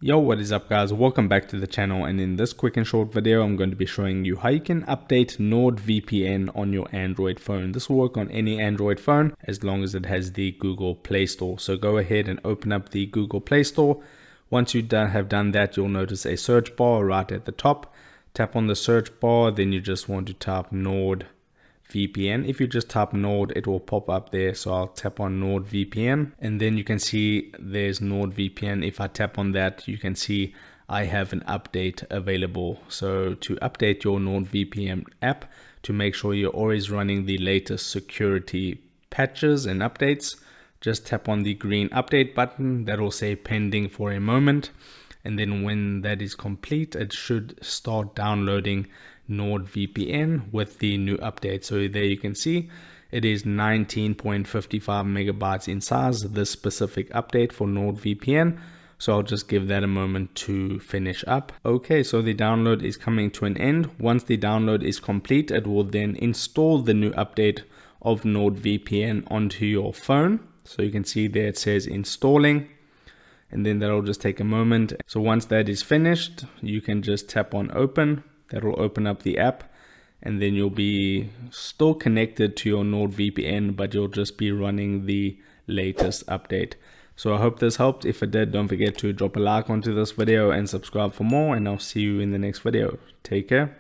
Yo, what is up guys, welcome back to the channel, and in this quick and short video I'm going to be showing you how you can update NordVPN on your Android phone. This will work on any Android phone as long as it has the Google Play Store. So go ahead and open up the Google Play Store. Once you have done that, you'll notice a search bar right at the top. Tap on the search bar, then you just want to type NordVPN. If you just type Nord, it will pop up there. So I'll tap on NordVPN, and then you can see there's NordVPN. If I tap on that, you can see I have an update available. So to update your NordVPN app to make sure you're always running the latest security patches and updates, just tap on the green update button. That will say pending for a moment, and then when that is complete, it should start downloading NordVPN with the new update. So there you can see it is 19.55 megabytes in size, this specific update for NordVPN. So I'll just give that a moment to finish up. Okay, so the download is coming to an end. Once the download is complete, it will then install the new update of NordVPN onto your phone. So you can see there it says installing, and then that'll just take a moment. So once that is finished, you can just tap on open. That will open up the app, and then you'll be still connected to your NordVPN, but you'll just be running the latest update. So I hope this helped. If it did, don't forget to drop a like onto this video and subscribe for more, and I'll see you in the next video. Take care.